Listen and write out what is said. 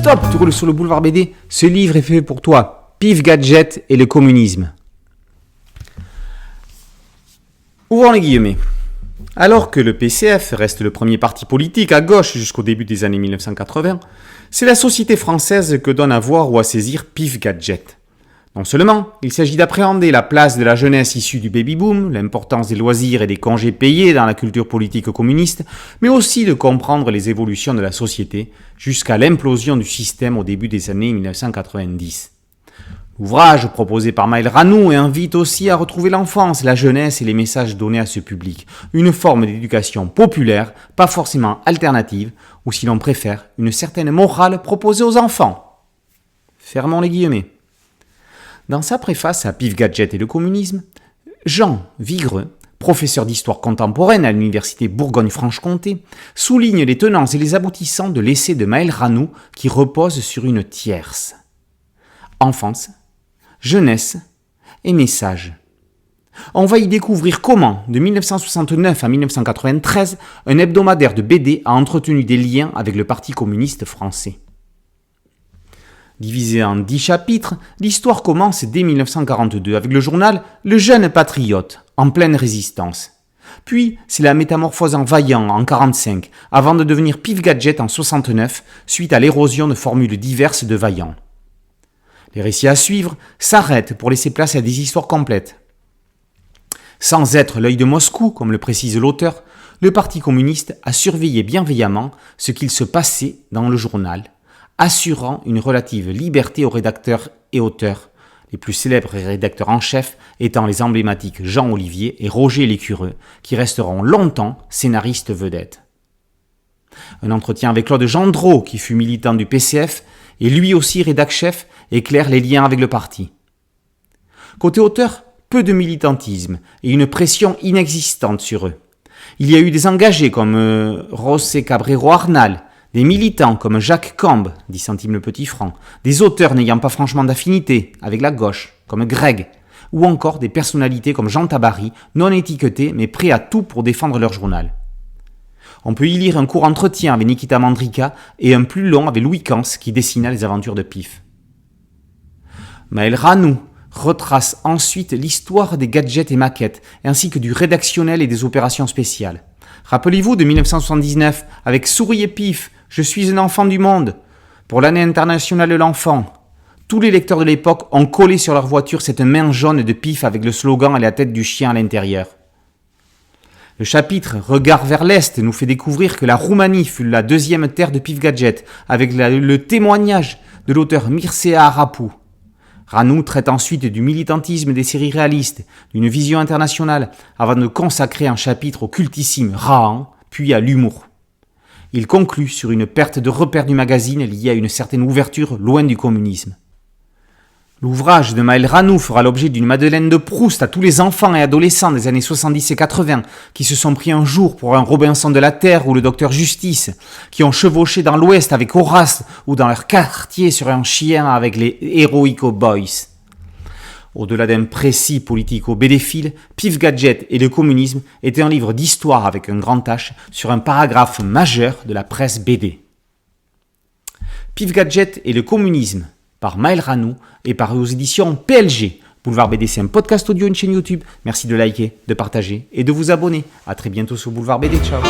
stop, tu roules sur le boulevard BD. Ce livre est fait pour toi. Pif Gadget et le communisme. Ouvrons les guillemets. Alors que le PCF reste le premier parti politique à gauche jusqu'au début des années 1980, c'est la société française que donne à voir ou à saisir Pif Gadget. Non seulement il s'agit d'appréhender la place de la jeunesse issue du baby-boom, l'importance des loisirs et des congés payés dans la culture politique communiste, mais aussi de comprendre les évolutions de la société jusqu'à l'implosion du système au début des années 1990. L'ouvrage proposé par Maël Ranou invite aussi à retrouver l'enfance, la jeunesse et les messages donnés à ce public, une forme d'éducation populaire, pas forcément alternative, ou si l'on préfère, une certaine morale proposée aux enfants. Fermons les guillemets. Dans sa préface à Pif Gadget et le communisme, Jean Vigreux, professeur d'histoire contemporaine à l'université Bourgogne-Franche-Comté, souligne les tenants et les aboutissants de l'essai de Maël Ranou qui repose sur une tierce. Enfance, jeunesse et message. On va y découvrir comment, de 1969 à 1993, un hebdomadaire de BD a entretenu des liens avec le Parti communiste français. Divisé en 10 chapitres, l'histoire commence dès 1942 avec le journal Le Jeune Patriote, en pleine résistance. Puis, c'est la métamorphose en Vaillant en 1945, avant de devenir Pif Gadget en 1969, suite à l'érosion de formules diverses de Vaillant. Les récits à suivre s'arrêtent pour laisser place à des histoires complètes. Sans être l'œil de Moscou, comme le précise l'auteur, le Parti communiste a surveillé bienveillamment ce qu'il se passait dans le journal, assurant une relative liberté aux rédacteurs et auteurs, les plus célèbres rédacteurs en chef étant les emblématiques Jean Olivier et Roger Lécureux, qui resteront longtemps scénaristes vedettes. Un entretien avec Claude Gendreau, qui fut militant du PCF, et lui aussi rédac-chef, éclaire les liens avec le parti. Côté auteur, peu de militantisme et une pression inexistante sur eux. Il y a eu des engagés comme José Cabrero Arnal, des militants comme Jacques Cambe, 10 centimes le petit franc, des auteurs n'ayant pas franchement d'affinité avec la gauche, comme Greg, ou encore des personnalités comme Jean Tabary, non étiquetés mais prêts à tout pour défendre leur journal. On peut y lire un court entretien avec Nikita Mandrika et un plus long avec Louis Cans qui dessina les aventures de Pif. Maël Ranou retrace ensuite l'histoire des gadgets et maquettes, ainsi que du rédactionnel et des opérations spéciales. Rappelez-vous de 1979, avec Souris et Pif, je suis un enfant du monde. Pour l'année internationale de l'enfant, tous les lecteurs de l'époque ont collé sur leur voiture cette main jaune de Pif avec le slogan et la tête du chien à l'intérieur. Le chapitre « Regard vers l'Est » nous fait découvrir que la Roumanie fut la deuxième terre de Pif Gadget, avec le témoignage de l'auteur Mircea Arapu. Ranou traite ensuite du militantisme des séries réalistes, d'une vision internationale, avant de consacrer un chapitre au cultissime Rahan, puis à l'humour. Il conclut sur une perte de repère du magazine liée à une certaine ouverture loin du communisme. L'ouvrage de Maël Ranou fera l'objet d'une Madeleine de Proust à tous les enfants et adolescents des années 70 et 80 qui se sont pris un jour pour un Robinson de la Terre ou le Docteur Justice, qui ont chevauché dans l'Ouest avec Horace ou dans leur quartier sur un chien avec les Heroico Boys. Au-delà d'un précis politico-bédéphile, Pif Gadget et le communisme était un livre d'histoire avec un grand H sur un paragraphe majeur de la presse BD. Pif Gadget et le communisme par Maël Ranou et paru aux éditions PLG. Boulevard BD, c'est un podcast audio, une chaîne YouTube. Merci de liker, de partager et de vous abonner. À très bientôt sur Boulevard BD. Ciao.